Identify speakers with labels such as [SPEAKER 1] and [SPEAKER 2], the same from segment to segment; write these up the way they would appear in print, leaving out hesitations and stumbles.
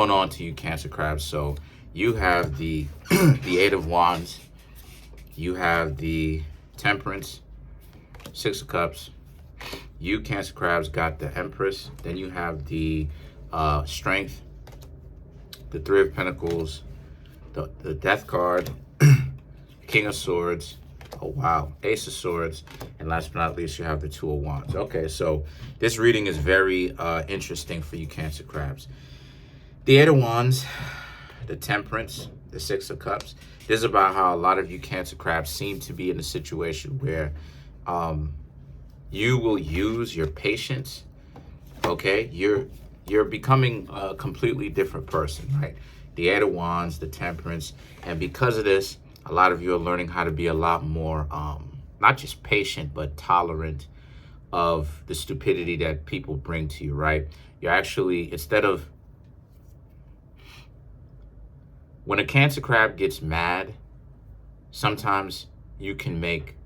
[SPEAKER 1] Going on to you, Cancer crabs. So you have the the Eight of Wands, you have the Temperance, Six of Cups. You, Cancer crabs, got the Empress. Then you have the Strength, the Three of Pentacles, the Death card, King of Swords. Oh wow, Ace of Swords, and last but not least, you have the Two of Wands. Okay, so this reading is very interesting for you, Cancer crabs. The Eight of Wands, the Temperance, the Six of Cups. This is about how a lot of you Cancer crabs seem to be in a situation where you will use your patience. Okay, you're becoming a completely different person, right? The Eight of Wands, the Temperance, and because of this, a lot of you are learning how to be a lot more, not just patient, but tolerant of the stupidity that people bring to you, right? You're actually, instead of, when a Cancer crab gets mad, sometimes you can make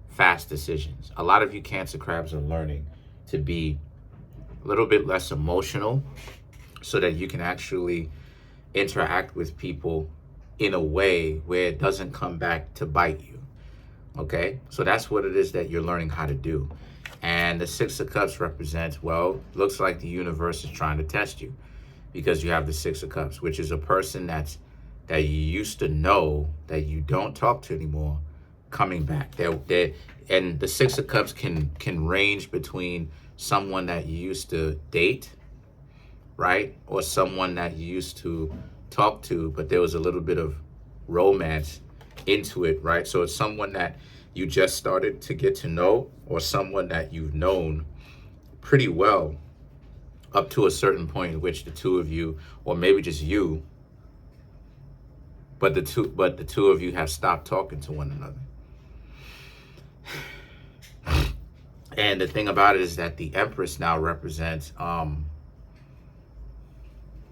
[SPEAKER 1] fast decisions. A lot of you Cancer crabs are learning to be a little bit less emotional so that you can actually interact with people in a way where it doesn't come back to bite you. Okay, so that's what it is that you're learning how to do. And the Six of Cups represents, well, looks like the universe is trying to test you, because you have the Six of Cups, which is a person that you used to know that you don't talk to anymore, coming back. And the Six of Cups can range between someone that you used to date, right, or someone that you used to talk to, but there was a little bit of romance into it, right? So it's someone that you just started to get to know, or someone that you've known pretty well up to a certain point in which the two of you, or maybe just you, but the two of you have stopped talking to one another. And the thing about it is that the Empress now represents,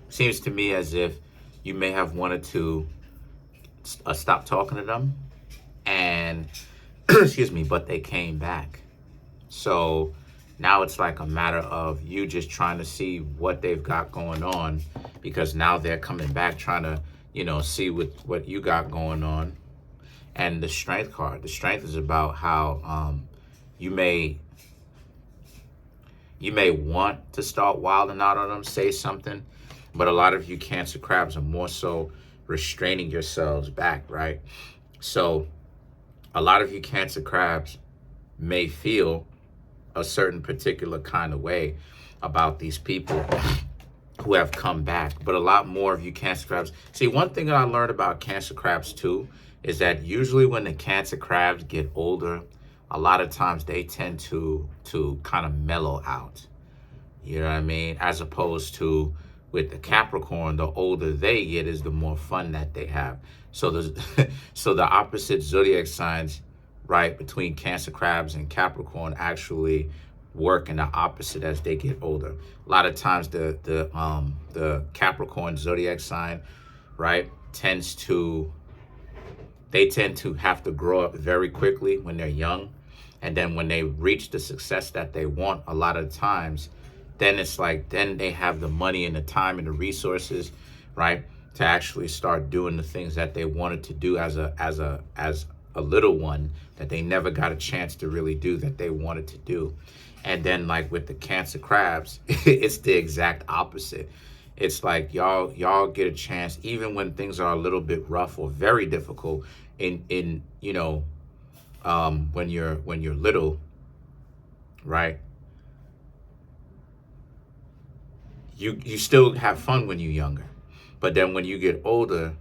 [SPEAKER 1] seems to me as if you may have wanted to stop talking to them, and excuse me, but they came back. So now it's like a matter of you just trying to see what they've got going on, because now they're coming back trying to, you know, see what you got going on. And the Strength card, the Strength is about how you may want to start wilding out on them, say something, but a lot of you Cancer crabs are more so restraining yourselves back, right? So a lot of you Cancer crabs may feel a certain particular kind of way about these people who have come back, but a lot more of you Cancer crabs. See, one thing that I learned about Cancer crabs too is that usually when the Cancer crabs get older, a lot of times they tend to kind of mellow out. You know what I mean? As opposed to with the Capricorn, the older they get is the more fun that they have. So so the opposite zodiac signs, right, between Cancer crabs and Capricorn actually work in the opposite as they get older. A lot of times the Capricorn zodiac sign, right, tend to have to grow up very quickly when they're young, and then when they reach the success that they want, a lot of times then it's like, then they have the money and the time and the resources, right, to actually start doing the things that they wanted to do as a little one, that they never got a chance to really do, that they wanted to do. And then like with the Cancer crabs, it's the exact opposite. It's like y'all get a chance, even when things are a little bit rough or very difficult in you know, when you're little, right? You still have fun when you're younger, but then when you get older,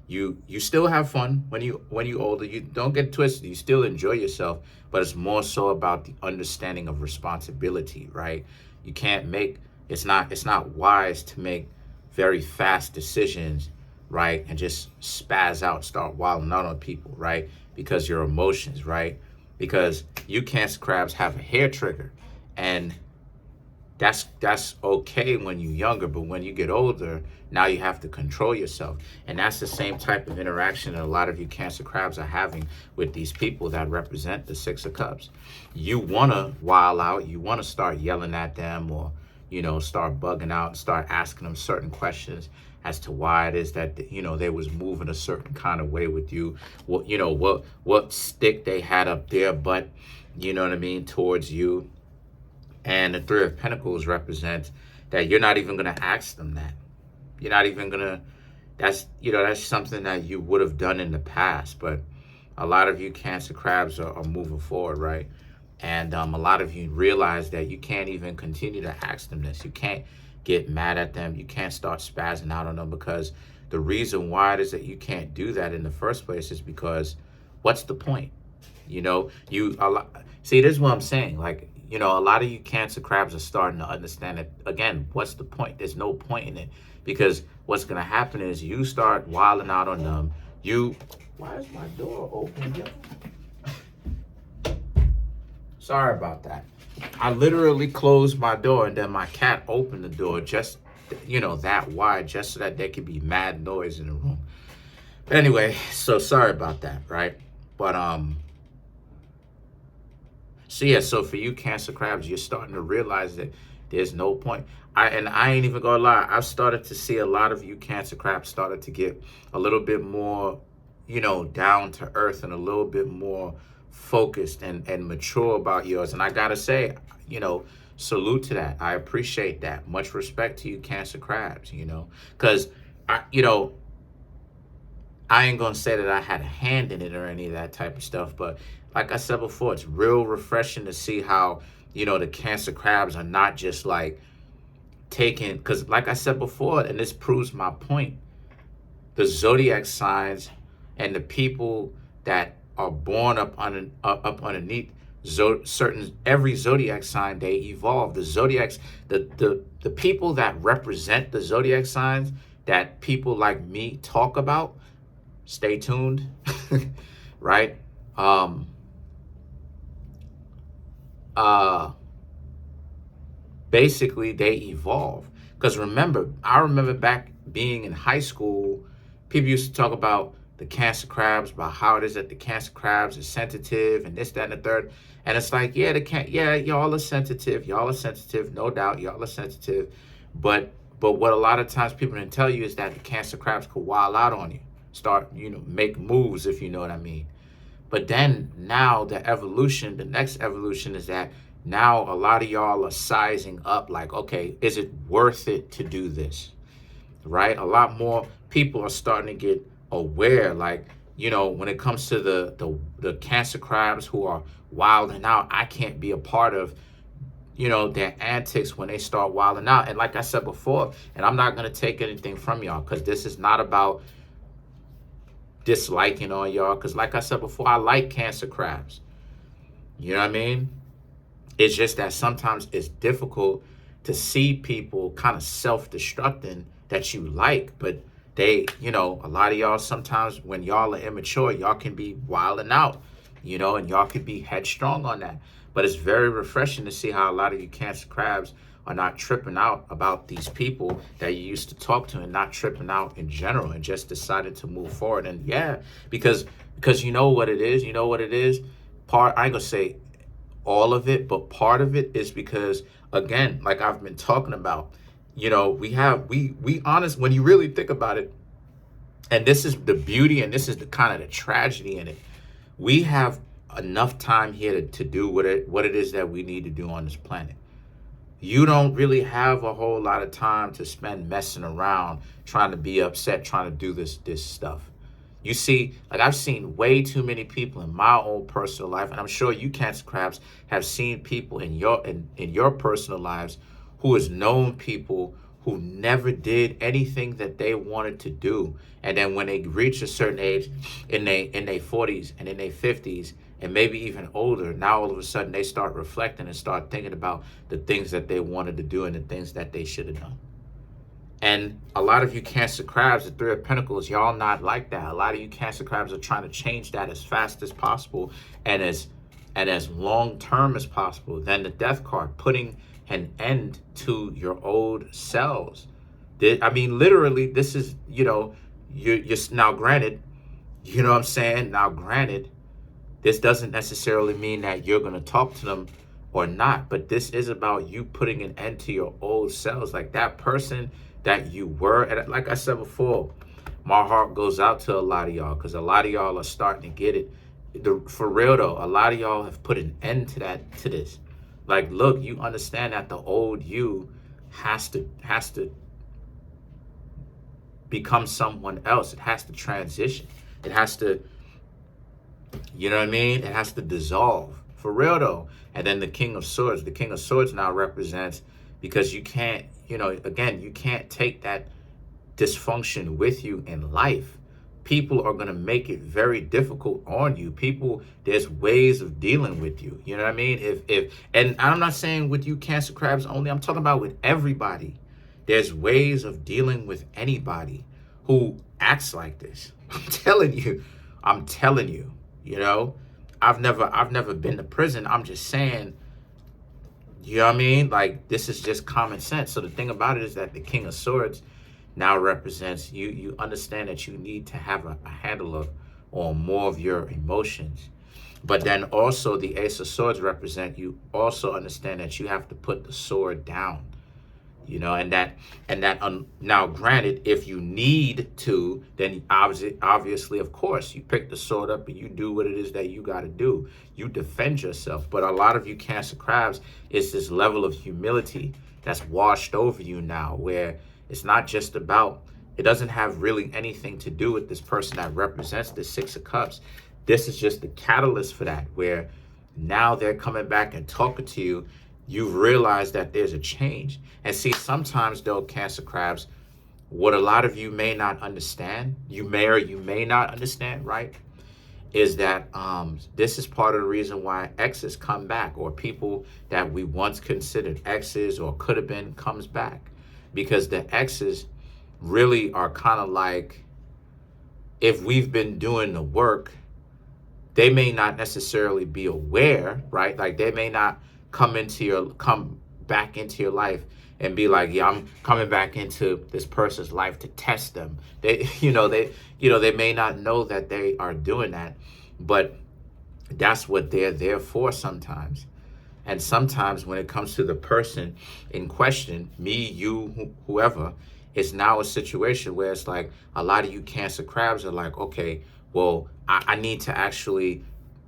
[SPEAKER 1] you still have fun when you older. You don't get twisted. You still enjoy yourself, but it's more so about the understanding of responsibility, right? You can't make, it's not wise to make very fast decisions, right? And just spaz out, start wilding out on people, right? Because your emotions, right? Because you Cancer crabs have a hair trigger, and that's okay when you're younger, but when you get older, now you have to control yourself. And that's the same type of interaction that a lot of you Cancer crabs are having with these people that represent the Six of Cups. You want to wild out, you want to start yelling at them, or start bugging out and start asking them certain questions as to why it is that, they was moving a certain kind of way with you. What stick they had up their butt, you know what I mean, towards you. And the Three of Pentacles represents that you're not even going to ask them that. You're not even going to, that's something that you would have done in the past. But a lot of you Cancer crabs are moving forward, right? And a lot of you realize that you can't even continue to ask them this. You can't get mad at them. You can't start spazzing out on them, because the reason why it is that you can't do that in the first place is because what's the point? See, this is what I'm saying. Like, a lot of you Cancer crabs are starting to understand that, again, what's the point? There's no point in it, because what's going to happen is you start wilding out on them. Why is my door open, yo? Sorry about that. I literally closed my door and then my cat opened the door just, that wide, just so that there could be mad noise in the room. But anyway, so sorry about that, right? But, so for you Cancer crabs, you're starting to realize that there's no point. I ain't even gonna lie. I've started to see a lot of you Cancer crabs started to get a little bit more, down to earth and a little bit more focused and mature about yours. And I gotta say, salute to that. I appreciate that. Much respect to you Cancer crabs, because I ain't gonna say that I had a hand in it or any of that type of stuff, but like I said before, it's real refreshing to see how, the Cancer crabs are not just like taking, because like I said before, and this proves my point, the zodiac signs and the people that are born up underneath every zodiac sign, they evolve. The zodiacs, the people that represent the zodiac signs that people like me talk about, stay tuned, right? Basically they evolve. Because I remember back being in high school, people used to talk about the Cancer crabs, about how it is that the Cancer crabs are sensitive and this, that, and the third. And it's like, y'all are sensitive. Y'all are sensitive. No doubt, y'all are sensitive. But what a lot of times people didn't tell you is that the Cancer crabs could wild out on you. Start, make moves, if you know what I mean. But then now the next evolution is that now a lot of y'all are sizing up like, okay, is it worth it to do this? Right? A lot more people are starting to get aware, like, when it comes to the Cancer crabs who are wilding out, I can't be a part of, their antics when they start wilding out. And like I said before, and I'm not going to take anything from y'all, because this is not about disliking on y'all, because like I said before, I like Cancer crabs. You know what I mean? It's just that sometimes it's difficult to see people kind of self-destructing that you like, but they, a lot of y'all, sometimes when y'all are immature, y'all can be wilding out, and y'all can be headstrong on that. But it's very refreshing to see how a lot of you Cancer crabs are not tripping out about these people that you used to talk to, and not tripping out in general, and just decided to move forward. And because you know what it is, I ain't gonna say all of it, but part of it is because, again, like I've been talking about, we honest, when you really think about it, and this is the beauty and this is the kind of the tragedy in it, we have enough time here to do what it is that we need to do on this planet. You don't really have a whole lot of time to spend messing around, trying to be upset, trying to do this stuff. You see, like I've seen way too many people in my own personal life, and I'm sure you Cancer crabs have seen people in your personal lives who has known people who never did anything that they wanted to do. And then when they reach a certain age, in their 40s and in their 50s, and maybe even older, now all of a sudden they start reflecting and start thinking about the things that they wanted to do and the things that they should have done. And a lot of you Cancer crabs, the Three of Pentacles, y'all not like that. A lot of you Cancer crabs are trying to change that as fast as possible and as long term as possible. Then the Death card, putting an end to your old selves. I mean, literally, this is, you're now granted, you know what I'm saying? Now granted, this doesn't necessarily mean that you're going to talk to them or not. But this is about you putting an end to your old selves, like that person that you were. And like I said before, my heart goes out to a lot of y'all, because a lot of y'all are starting to get it. For real though, a lot of y'all have put an end to this. Like, look, you understand that the old you has to become someone else. It has to transition. It has to, you know what I mean? It has to dissolve. For real though. And then the King of Swords. The King of Swords now represents, because you can't, you know, again, you can't take that dysfunction with you in life. People are going to make it very difficult on you. There's ways of dealing with you. You know what I mean? And I'm not saying with you Cancer crabs only. I'm talking about with everybody. There's ways of dealing with anybody who acts like this. I'm telling you, you know, I've never been to prison. I'm just saying, you know what I mean? Like, this is just common sense. So the thing about it is that the King of Swords now represents you understand that you need to have a handle on more of your emotions. But then also the Ace of Swords represent, you also understand that you have to put the sword down. You know, now granted, if you need to, then obviously, of course, you pick the sword up and you do what it is that you got to do. You defend yourself. But a lot of you Cancer crabs, it's this level of humility that's washed over you now, where it's not just about, it doesn't have really anything to do with this person that represents the Six of Cups. This is just the catalyst for that, where now they're coming back and talking to you. You've realized that there's a change. And see, sometimes though, Cancer crabs, what a lot of you may not understand, you may or you may not understand, right, is that this is part of the reason why exes come back, or people that we once considered exes or could have been comes back. Because the exes really are kind of like, if we've been doing the work, they may not necessarily be aware, right? Like, they may not come back into your life and be like, yeah, I'm coming back into this person's life to test them. They may not know that they are doing that, but that's what they're there for sometimes. And sometimes when it comes to the person in question, me, you, whoever, it's now a situation where it's like, a lot of you Cancer crabs are like, okay, well, I need to actually,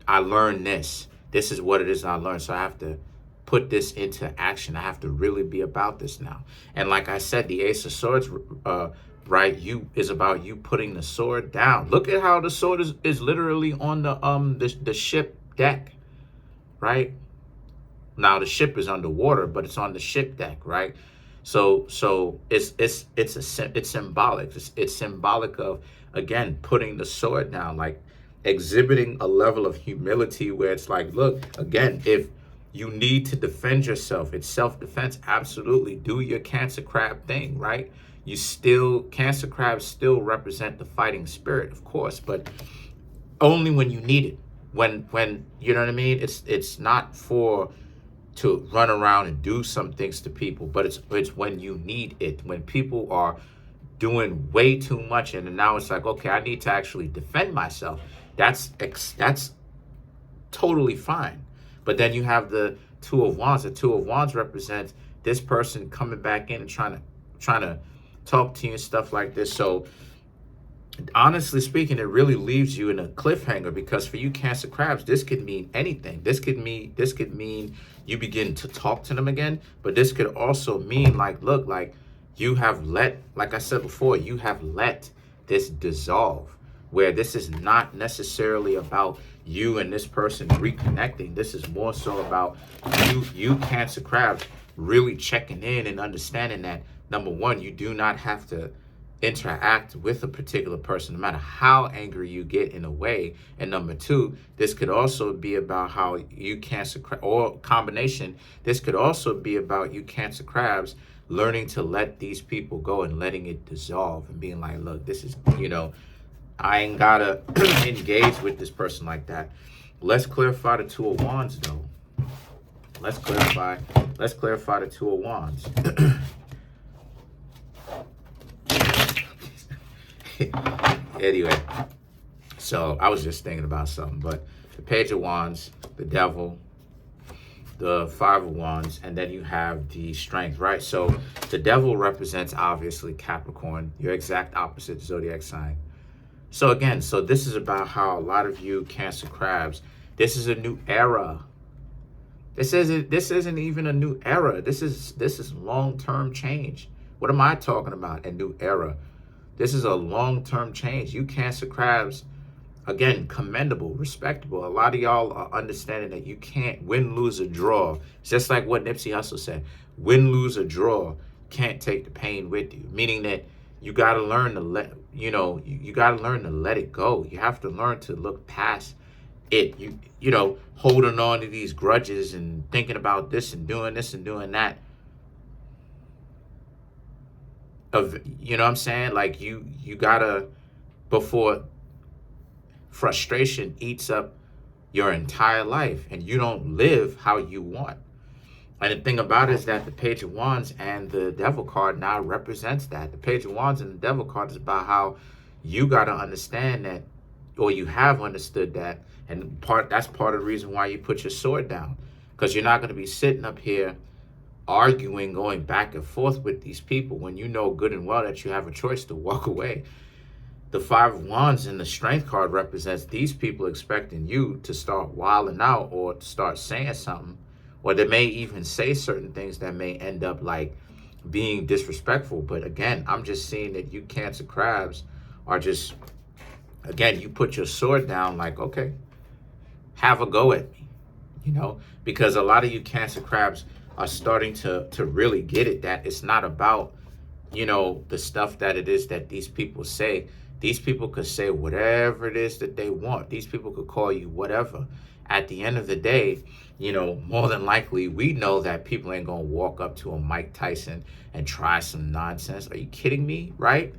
[SPEAKER 1] I learned this. This is what it is I learned. So I have to put this into action. I have to really be about this now. And like I said, the Ace of Swords, right, is about you putting the sword down. Look at how the sword is literally on the ship deck, right? Now the ship is underwater, but it's on the ship deck, right? So it's symbolic. It's symbolic of, again, putting the sword down, like exhibiting a level of humility where it's like, look, again, if you need to defend yourself, it's self-defense. Absolutely, do your Cancer crab thing, right? Cancer crabs still represent the fighting spirit, of course, but only when you need it. When you know what I mean? It's not to run around and do some things to people, but it's when you need it, when people are doing way too much, and now it's like, okay, I need to actually defend myself. That's totally fine. But then you have the Two of Wands. The Two of Wands represents this person coming back in and trying to talk to you and stuff like this. So honestly speaking, it really leaves you in a cliffhanger, because for you Cancer crabs, this could mean anything. This could mean you begin to talk to them again, but this could also mean, like, look, like you have like I said before, you have let this dissolve, where this is not necessarily about you and this person reconnecting. This is more so about you Cancer crabs really checking in and understanding that, number one, you do not have to interact with a particular person, no matter how angry you get in a way. And number two, this could also be about how you Cancer crab, or combination, this could also be about you Cancer crabs learning to let these people go and letting it dissolve and being like, look, this is, I ain't gotta engage with this person like that. Let's clarify the Two of Wands though. Let's clarify the Two of Wands. Anyway, so I was just thinking about something, but the Page of Wands, the Devil, the Five of Wands, and then you have the Strength, right? So the Devil represents obviously Capricorn, your exact opposite zodiac sign. So again, so this is about how a lot of you Cancer crabs, this is a new era. This isn't even a new era. This is long-term change. What am I talking about? A new era. This is a long-term change. You Cancer crabs, again, commendable, respectable. A lot of y'all are understanding that you can't win, lose, or draw. It's just like what Nipsey Hussle said. Win, lose, or draw. Can't take the pain with you. Meaning that you got to learn to let, you got to learn to let it go. You have to learn to look past it. You know, holding on to these grudges and thinking about this and doing that. You know what I'm saying? Like you gotta, before frustration eats up your entire life and you don't live how you want. And the thing about it is that the Page of Wands and the Devil card now represents that. The Page of Wands and the Devil card is about how you got to understand that, or you have understood that, and that's part of the reason why you put your sword down, because you're not going to be sitting up here arguing, going back and forth with these people when you know good and well that you have a choice to walk away. The Five of Wands and the Strength card represents these people expecting you to start wilding out or to start saying something, or they may even say certain things that may end up like being disrespectful. But again, I'm just seeing that you Cancer crabs are just, again, you put your sword down like, okay, have a go at me, because a lot of you Cancer crabs are starting to really get it, that it's not about, the stuff that it is that these people say. These people could say whatever it is that they want. These people could call you whatever. At the end of the day, more than likely, we know that people ain't going to walk up to a Mike Tyson and try some nonsense. Are you kidding me? Right?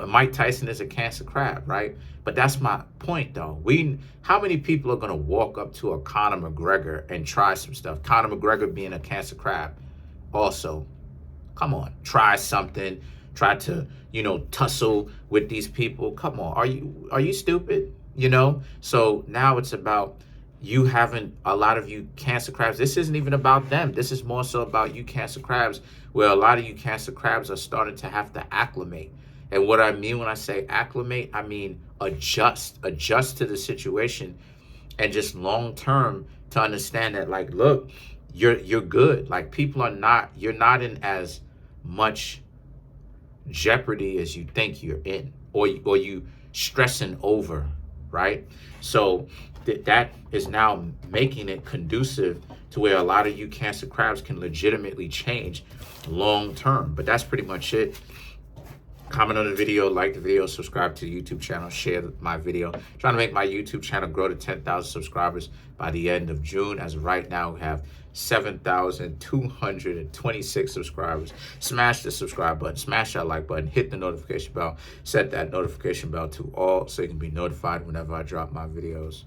[SPEAKER 1] Mike Tyson is a Cancer crab, right? But that's my point, though. How many people are going to walk up to a Conor McGregor and try some stuff? Conor McGregor being a Cancer crab also. Come on, try something. Try to, tussle with these people. Come on, are you stupid? So now it's about you having, a lot of you Cancer crabs. This isn't even about them. This is more so about you Cancer crabs, where a lot of you Cancer crabs are starting to have to acclimate. And what I mean when I say acclimate, I mean adjust to the situation, and just long term to understand that, like, look, you're good. Like, you're not in as much jeopardy as you think you're in, or you stressing over, right? So that is now making it conducive to where a lot of you Cancer crabs can legitimately change long term. But that's pretty much it. Comment on the video, like the video, subscribe to the YouTube channel, share my video. Trying to make my YouTube channel grow to 10,000 subscribers by the end of June. As of right now, we have 7,226 subscribers. Smash the subscribe button, smash that like button, hit the notification bell, set that notification bell to all so you can be notified whenever I drop my videos.